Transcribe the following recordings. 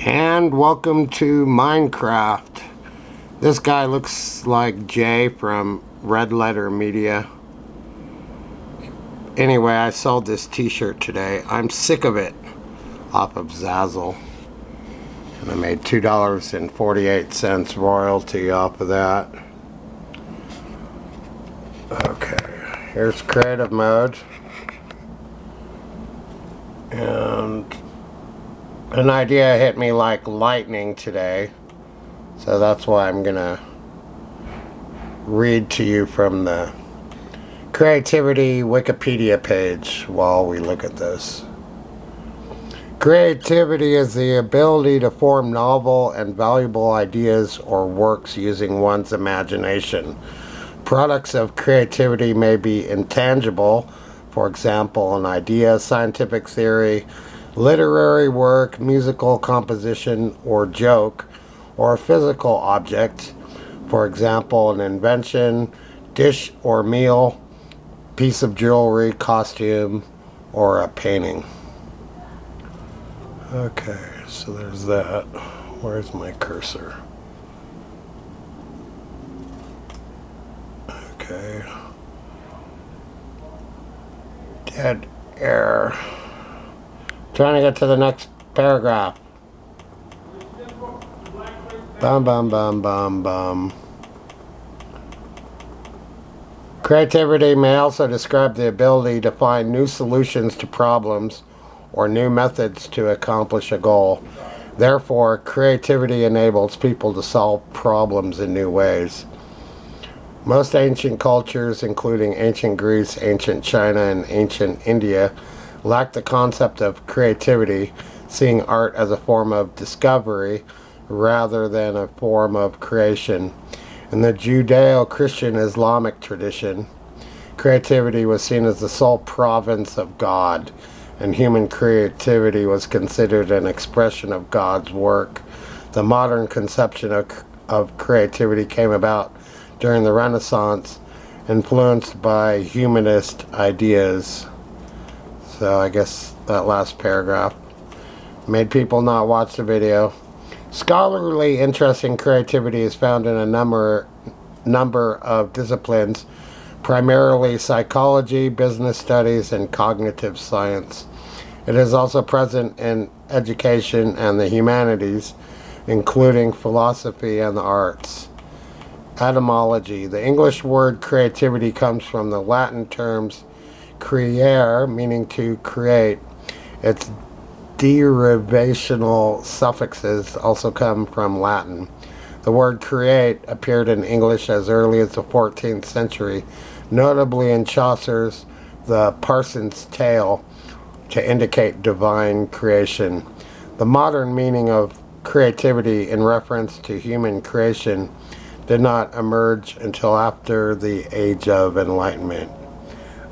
And welcome to Minecraft. This guy looks like Jay from Red Letter Media. Anyway, I sold this t-shirt today. I'm sick of it, off of Zazzle. And I made $2.48 royalty off of that. Okay, here's creative mode. And an idea hit me like lightning today. So that's why I'm gonna read to you from the Creativity Wikipedia page while we look at this. Creativity is the ability to form novel and valuable ideas or works using one's imagination. Products of creativity may be intangible, for example, an idea, scientific theory, literary work, musical composition, or joke, or a physical object, for example, an invention, dish or meal, piece of jewelry, costume, or a painting. Okay, so there's that. Where's my cursor? Okay. Dead air. Trying to get to the next paragraph. Bum, bum, bum, bum, bum. Creativity may also describe the ability to find new solutions to problems or new methods to accomplish a goal. Therefore, creativity enables people to solve problems in new ways. Most ancient cultures, including ancient Greece, ancient China, and ancient India, lacked the concept of creativity, seeing art as a form of discovery rather than a form of creation. In the Judeo-Christian Islamic tradition, creativity was seen as the sole province of God, and human creativity was considered an expression of God's work. The modern conception of creativity came about during the Renaissance, influenced by humanist ideas. So I guess that last paragraph made people not watch the video. Scholarly interest in creativity is found in a number of disciplines, primarily psychology, business studies, and cognitive science. It is also present in education and the humanities, including philosophy and the arts. Etymology. The English word creativity comes from the Latin terms creare, meaning to create. Its derivational suffixes also come from Latin. The word create appeared in English as early as the 14th century, notably in Chaucer's The Parson's Tale, to indicate divine creation. The modern meaning of creativity in reference to human creation did not emerge until after the Age of Enlightenment.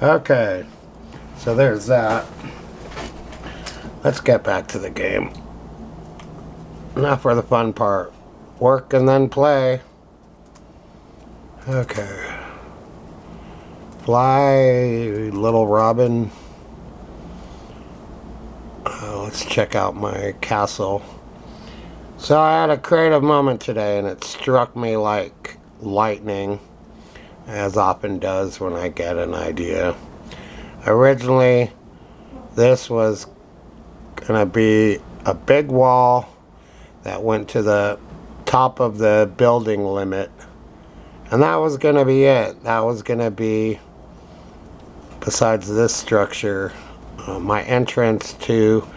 Okay, so there's that. Let's get back to the game. Now for the fun part. Work and then play. Okay. Fly, little robin. Let's check out my castle. So I had a creative moment today and it struck me like lightning, as often does when I get an idea. Originally, this was gonna be a big wall that went to the top of the building limit, and that was gonna be it. That was gonna be, besides this structure, my entrance to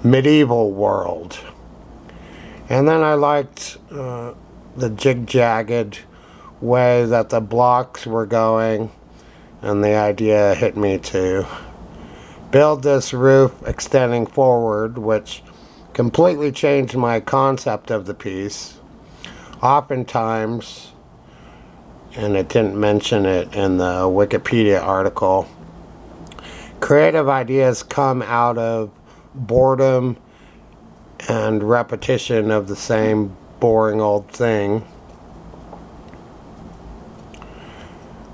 medieval world. And then I liked the jig-jagged way that the blocks were going, and the idea hit me to build this roof extending forward, which completely changed my concept of the piece. Oftentimes, and it didn't mention it in the Wikipedia article, creative ideas come out of boredom and repetition of the same boring old thing.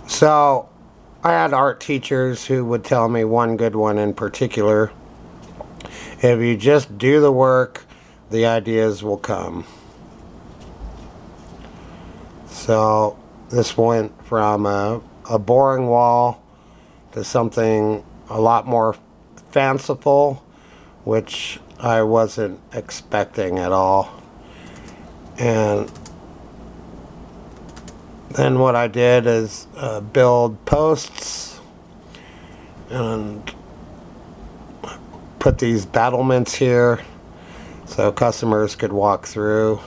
So I had art teachers who would tell me, one good one in particular, if you just do the work, the ideas will come. So this went from a boring wall to something a lot more fanciful, which I wasn't expecting at all. And then what I did is build posts and put these battlements here so customers could walk through.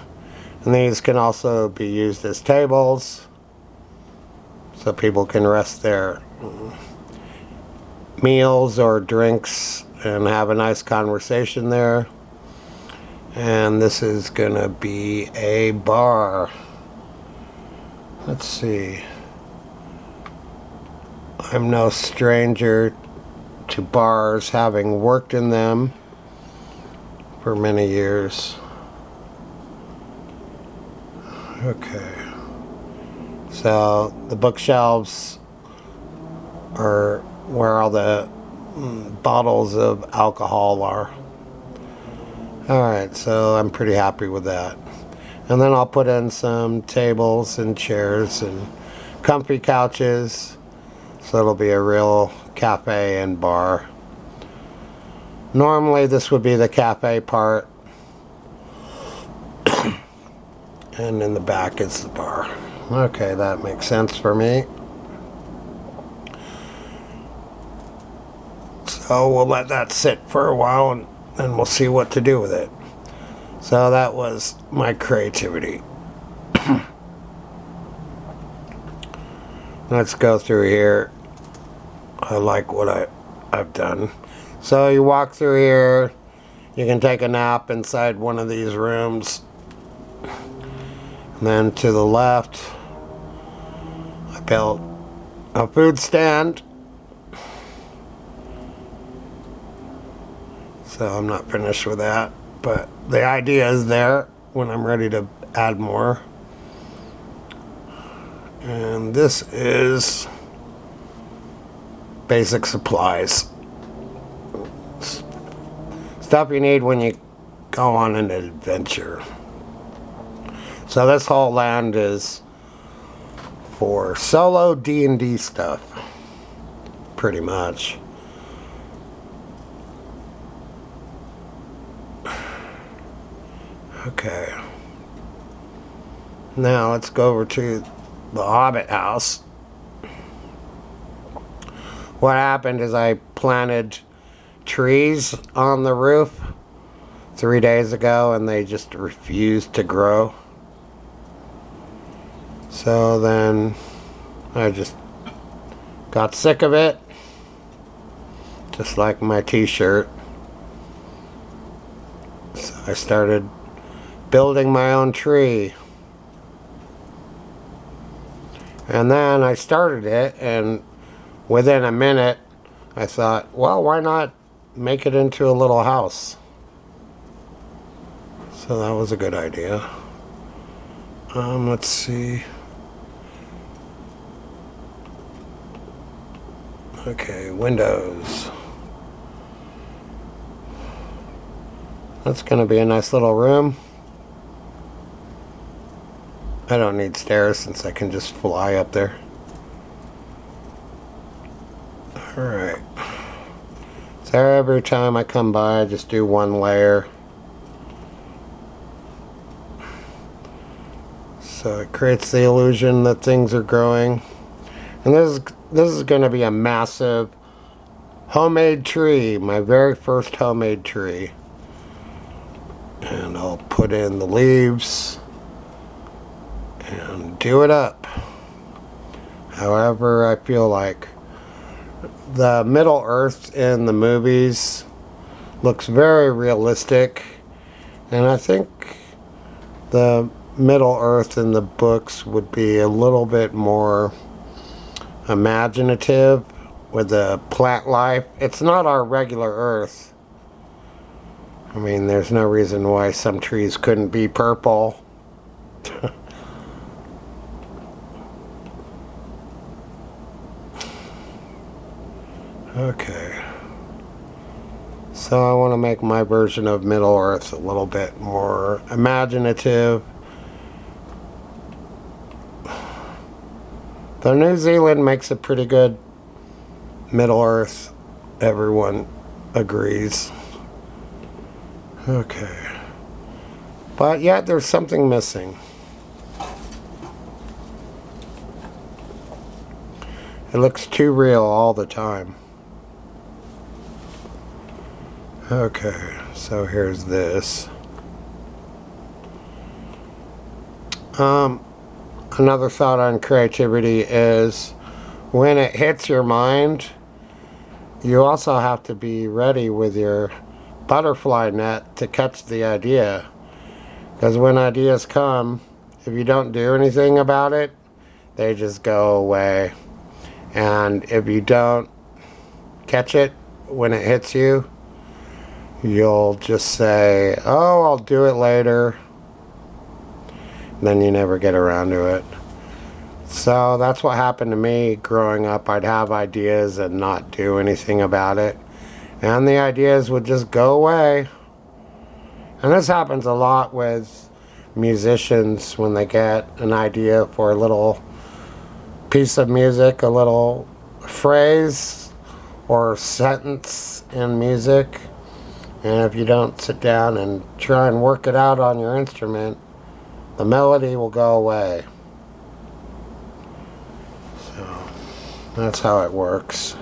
And these can also be used as tables so people can rest their meals or drinks and have a nice conversation there. And this is gonna be a bar. Let's see. I'm no stranger to bars, having worked in them for many years. Okay. So the bookshelves are where all the bottles of alcohol are. Alright, so I'm pretty happy with that. And then I'll put in some tables and chairs and comfy couches, so it'll be a real cafe and bar. Normally this would be the cafe part, and in the back is the bar. Okay, that makes sense for me. So we'll let that sit for a while and then we'll see what to do with it. So that was my creativity. Let's go through here. I like what I've done. So you walk through here, you can take a nap inside one of these rooms. And then to the left, I built a food stand. So I'm not finished with that, but the idea is there when I'm ready to add more. And this is basic supplies. Stuff you need when you go on an adventure. So this whole land is for solo D&D stuff, pretty much. Okay. Now let's go over to the Hobbit house. What happened is I planted trees on the roof 3 days ago and they just refused to grow. So then I just got sick of it, just like my t-shirt. So I started building my own tree. And then I started it, and within a minute I thought, well, why not make it into a little house? So that was a good idea. Let's see. Okay, windows. That's gonna be a nice little room. I don't need stairs since I can just fly up there. Alright. So every time I come by, I just do one layer. So it creates the illusion that things are growing. And this is going to be a massive homemade tree, my very first homemade tree. And I'll put in the leaves and do it up. However, I feel like the Middle Earth in the movies looks very realistic, and I think the Middle Earth in the books would be a little bit more imaginative with the plant life. It's not our regular Earth. I mean, there's no reason why some trees couldn't be purple. Okay. So I want to make my version of Middle Earth a little bit more imaginative. Though New Zealand makes a pretty good Middle Earth, everyone agrees. Okay. But yet there's something missing. It looks too real all the time. Okay, so here's this. Another thought on creativity is when it hits your mind, you also have to be ready with your butterfly net to catch the idea. Because when ideas come, if you don't do anything about it, they just go away. And if you don't catch it when it hits you, you'll just say, oh, I'll do it later. And then you never get around to it. So that's what happened to me growing up. I'd have ideas and not do anything about it. And the ideas would just go away. And this happens a lot with musicians when they get an idea for a little piece of music, a little phrase or sentence in music. And if you don't sit down and try and work it out on your instrument, the melody will go away. So that's how it works.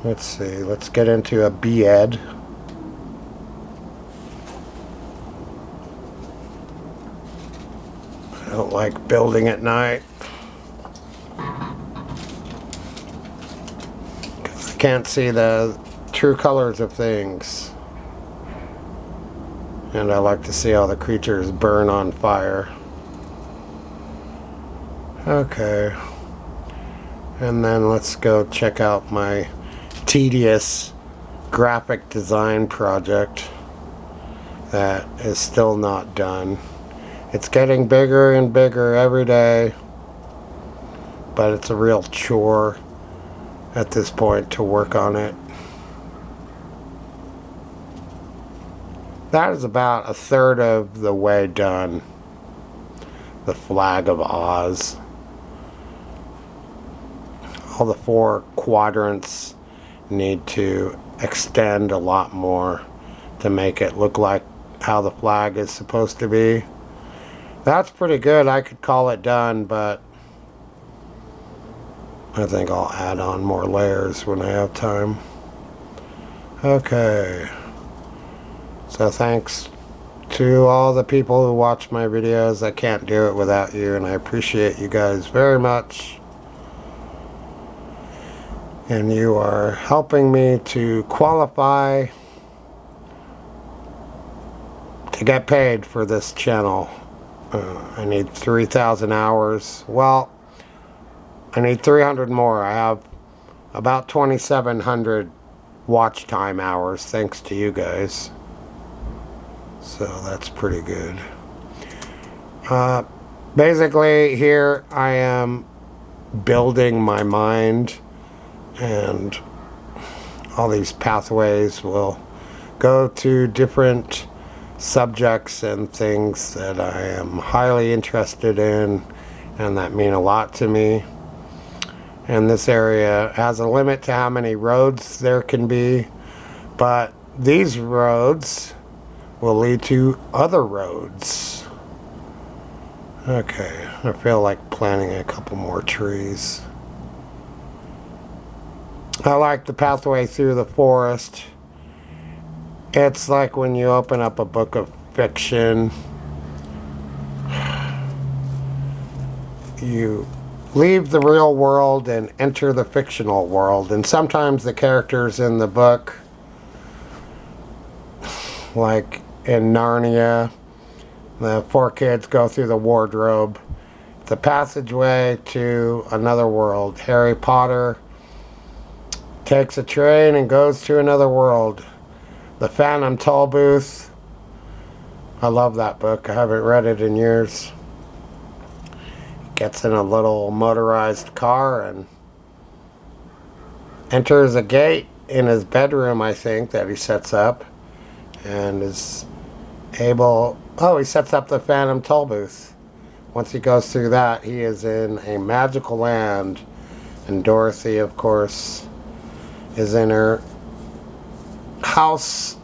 Let's see, let's get into a B-Ed. I don't like building at night. I can't see the true colors of things. And I like to see all the creatures burn on fire. Okay. And then let's go check out my tedious graphic design project that is still not done. It's getting bigger and bigger every day, but it's a real chore at this point to work on it. That is about a third of the way done. The flag of Oz. All the 4 quadrants need to extend a lot more to make it look like how the flag is supposed to be. That's pretty good. I could call it done, but I think I'll add on more layers when I have time. Okay. So thanks to all the people who watch my videos. I can't do it without you, and I appreciate you guys very much. And you are helping me to qualify to get paid for this channel. I need 3,000 hours. Well, I need 300 more. I have about 2,700 watch time hours thanks to you guys. So that's pretty good. Basically here I am building my mind, and all these pathways will go to different subjects and things that I am highly interested in and that mean a lot to me. And this area has a limit to how many roads there can be, but these roads will lead to other roads. Okay, I feel like planting a couple more trees. I like the pathway through the forest. It's like when you open up a book of fiction. You leave the real world and enter the fictional world. And sometimes the characters in the book, like in Narnia, the 4 kids go through the wardrobe. It's a passageway to another world. Harry Potter takes a train and goes to another world. The Phantom Tollbooth. I love that book. I haven't read it in years. Gets in a little motorized car and enters a gate in his bedroom, I think, that he sets up. And is able... Oh, he sets up the Phantom Toll Booth. Once he goes through that, he is in a magical land. And Dorothy, of course, is in her house,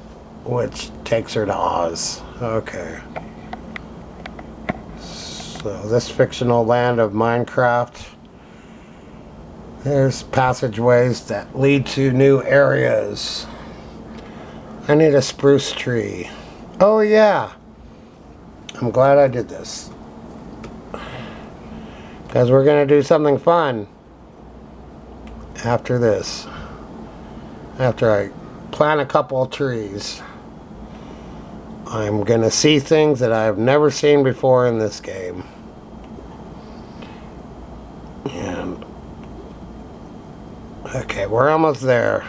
which takes her to Oz. Okay. So this fictional land of Minecraft, there's passageways that lead to new areas. I need a spruce tree. Oh yeah, I'm glad I did this, because we're gonna do something fun after this. After I plant a couple of trees, I'm gonna see things that I've never seen before in this game. And okay, we're almost there.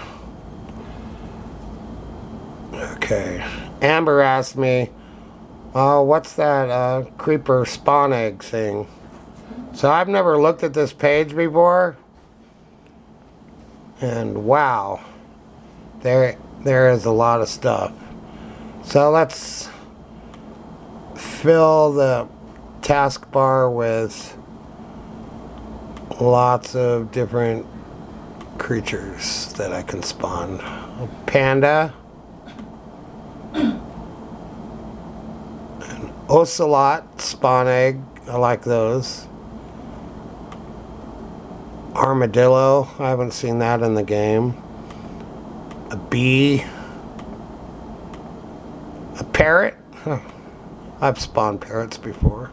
Okay, Amber asked me, oh, what's that creeper spawn egg thing? So I've never looked at this page before, and wow, there is a lot of stuff. So let's fill the taskbar with lots of different creatures that I can spawn. A panda, an ocelot spawn egg, I like those. Armadillo, I haven't seen that in the game. A bee. A parrot. Huh. I've spawned parrots before.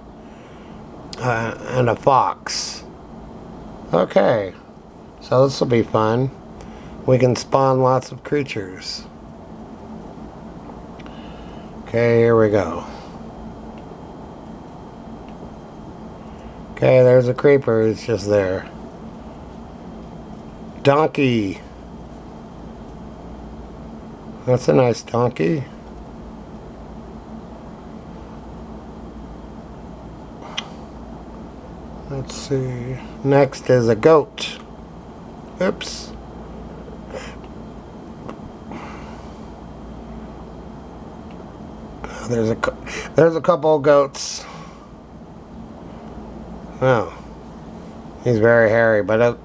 And a fox. Okay. So this will be fun. We can spawn lots of creatures. Okay, here we go. Okay, there's a creeper. He's just there. Donkey. That's a nice donkey. Let's see. Next is a goat. Oops. There's a couple of goats. Oh, he's very hairy, but it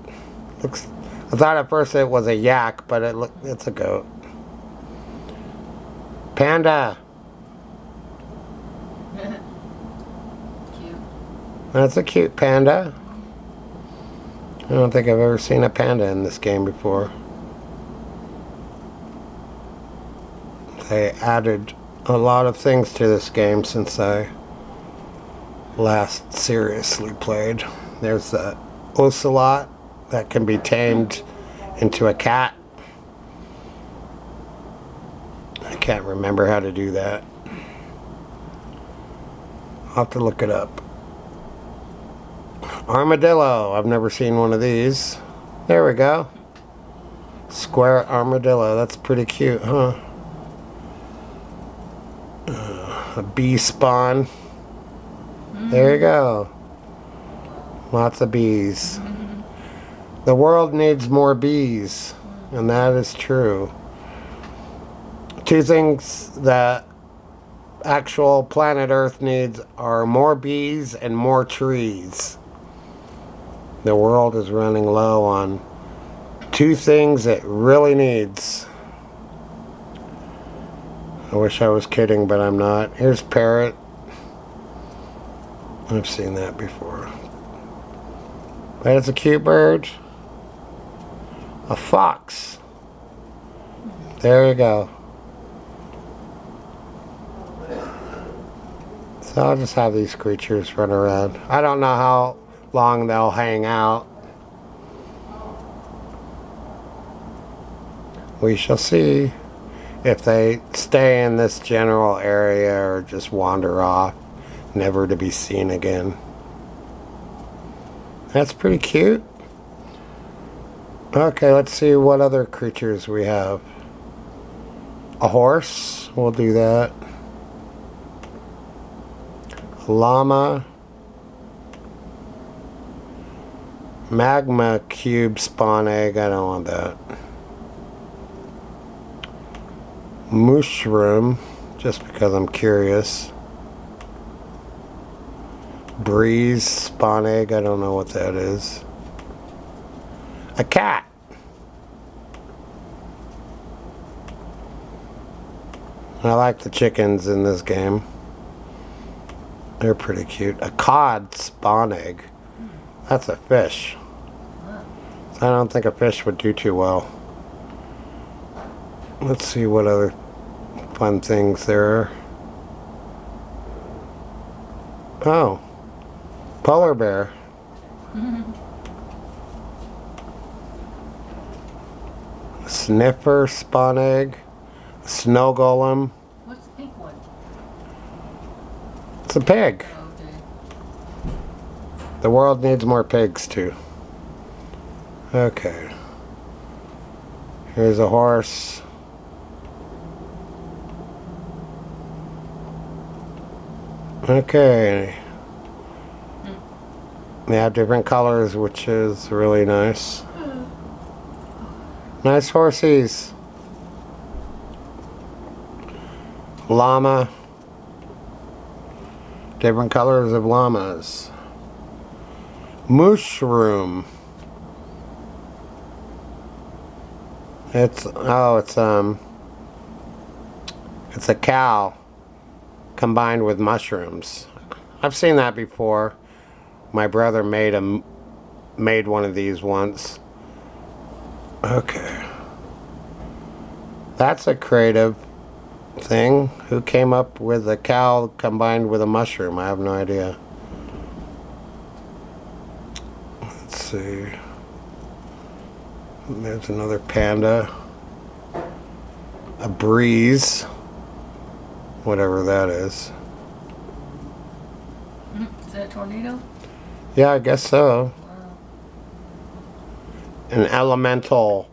looks. I thought at first it was a yak, but it's a goat. Panda. Cute. That's a cute panda. I don't think I've ever seen a panda in this game before. They added a lot of things to this game since I last seriously played. There's the ocelot that can be tamed into a cat. I can't remember how to do that. I'll have to look it up. Armadillo. I've never seen one of these. There we go. Square armadillo. That's pretty cute, huh? A bee spawn. There you go. Lots of bees. The world needs more bees, and that is true. Two things that actual planet Earth needs are more bees and more trees. The world is running low on two things it really needs. I wish I was kidding, but I'm not. Here's parrot. I've seen that before. But it's a cute bird. A fox. There you go. So I'll just have these creatures run around. I don't know how long they'll hang out. We shall see if they stay in this general area or just wander off, never to be seen again. That's pretty cute. Okay, let's see what other creatures we have. A horse, we'll do that. A llama. Magma cube spawn egg, I don't want that. Mushroom, just because I'm curious. Breeze, spawn egg, I don't know what that is. A cat. I like the chickens in this game. They're pretty cute. A cod spawn egg. That's a fish. I don't think a fish would do too well. Let's see what other fun things there are. Oh. Polar bear. Sniffer spawn egg. Snow golem. What's the pink one? It's a pig. Okay. The world needs more pigs too. Okay. Here's a horse. Okay. They have different colors, which is really nice. Nice horsies. Llama. Different colors of llamas. Mushroom. It's a cow combined with mushrooms. I've seen that before. My brother made one of these once. Okay. That's a creative thing. Who came up with a cow combined with a mushroom? I have no idea. Let's see. There's another panda. A breeze. Whatever that is. Is that a tornado? Yeah, I guess so. Wow. An elemental.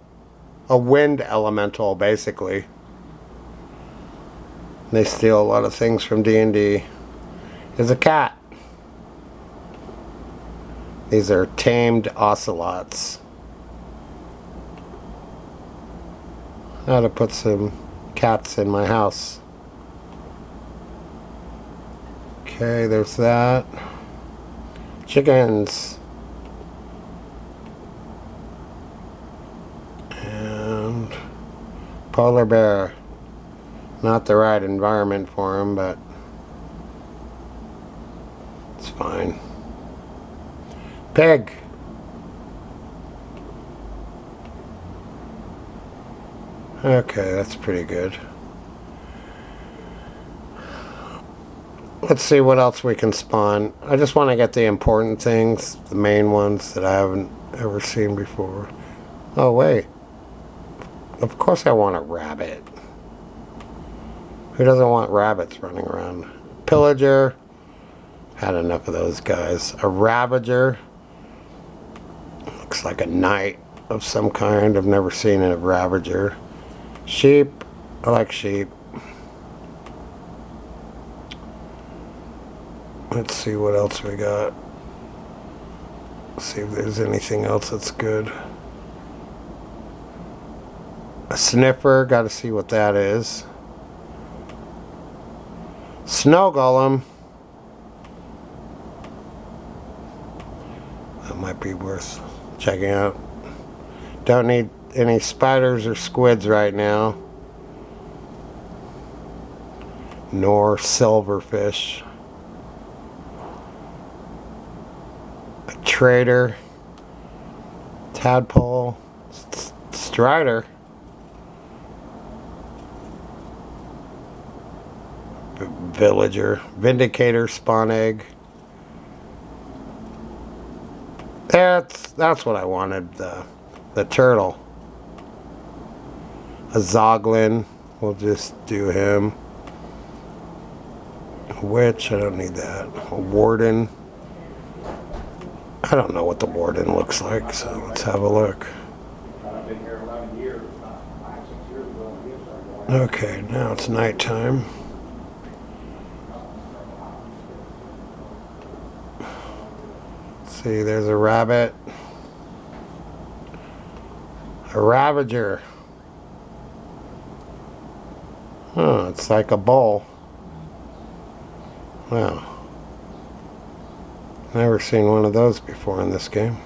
A wind elemental, basically. They steal a lot of things from D&D. There's a cat. These are tamed ocelots. I ought to put some cats in my house. Okay, there's that. Chickens. And polar bear. Not the right environment for him, but it's fine. Pig. Okay, that's pretty good. Let's see what else we can spawn. I just want to get the important things, the main ones that I haven't ever seen before. Oh, wait. Of course I want a rabbit. Who doesn't want rabbits running around? Pillager. Had enough of those guys. A Ravager. Looks like a knight of some kind. I've never seen a Ravager. Sheep. I like sheep. Let's see what else we got. See if there's anything else that's good. A sniffer. Got to see what that is. Snow golem. That might be worth checking out. Don't need any spiders or squids right now. Nor silverfish. A trader. Tadpole. Strider. Villager. Vindicator spawn egg. That's what I wanted. The turtle. A Zoglin. We'll just do him. A witch. I don't need that. A warden. I don't know what the warden looks like, so let's have a look. Okay, now it's nighttime. See, there's a rabbit. A Ravager. Oh, it's like a bowl. Wow. Never seen one of those before in this game.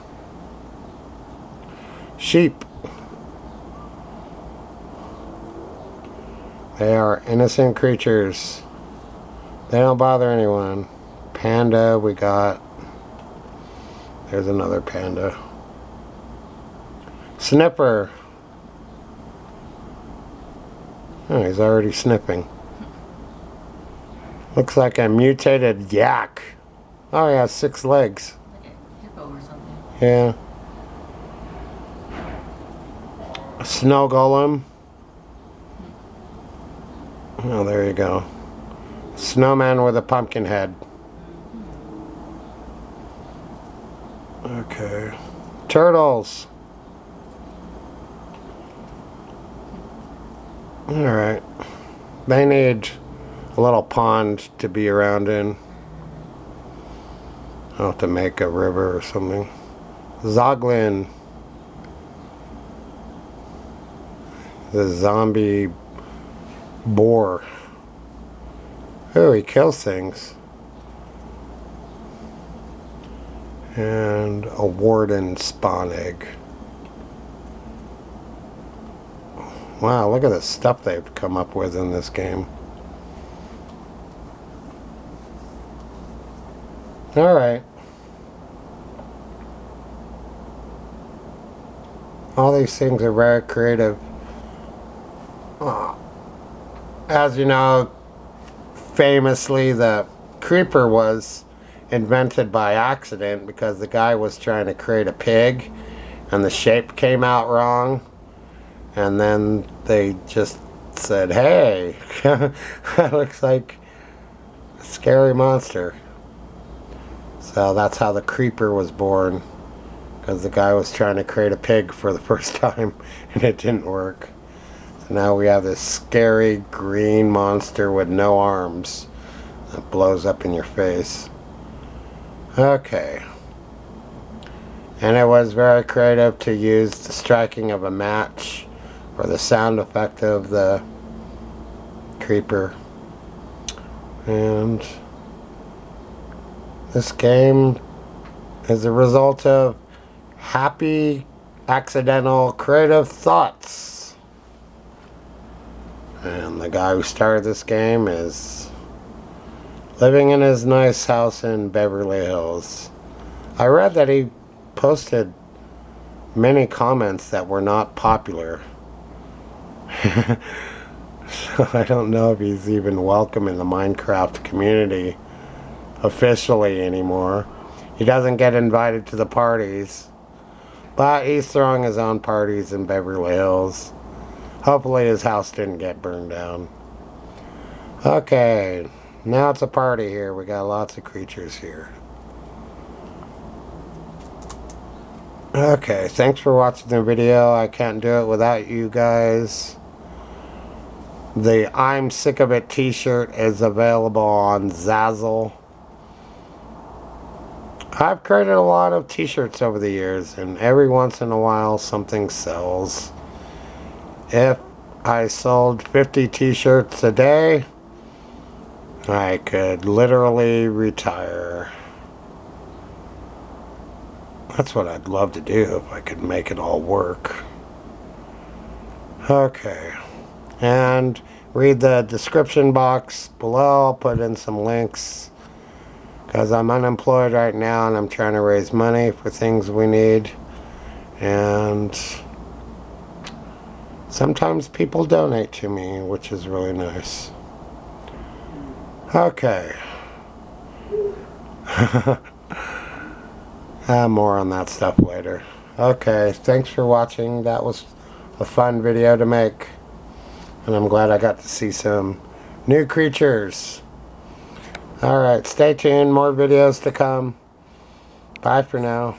Sheep. They are innocent creatures. They don't bother anyone. Panda, we got. There's another panda. Snipper. Oh, he's already sniffing. Looks like a mutated yak. Oh, he has 6 legs. Like a hippo or something. Yeah. A snow golem. Oh, there you go. Snowman with a pumpkin head. Okay. Turtles. Alright. They need a little pond to be around in. I'll have to make a river or something. Zoglin. The zombie boar. Oh, he kills things. And a warden spawn egg. Wow, look at the stuff they've come up with in this game. Alright. All these things are very creative. As you know, famously the creeper was invented by accident because the guy was trying to create a pig and the shape came out wrong. And then they just said, hey, that looks like a scary monster. So that's how the creeper was born. Because the guy was trying to create a pig for the first time and it didn't work. So now we have this scary green monster with no arms that blows up in your face. Okay. And it was very creative to use the striking of a match for the sound effect of the creeper. And this game is a result of happy, accidental, creative thoughts. And the guy who started this game is living in his nice house in Beverly Hills. I read that he posted many comments that were not popular. So I don't know if he's even welcome in the Minecraft community officially anymore. He doesn't get invited to the parties, but he's throwing his own parties in Beverly Hills. Hopefully his house didn't get burned down. Okay, now it's a party here. We got lots of creatures here. Okay, thanks for watching the video. I can't do it without you guys. The I'm Sick of It t-shirt is available on Zazzle. I've created a lot of t-shirts over the years, and every once in a while something sells. If I sold 50 t-shirts a day, I could literally retire. That's what I'd love to do if I could make it all work. Okay. And read the description box below. I'll put in some links. Because I'm unemployed right now and I'm trying to raise money for things we need. And sometimes people donate to me, which is really nice. Okay. More on that stuff later. Okay, thanks for watching. That was a fun video to make. And I'm glad I got to see some new creatures. Alright, stay tuned. More videos to come. Bye for now.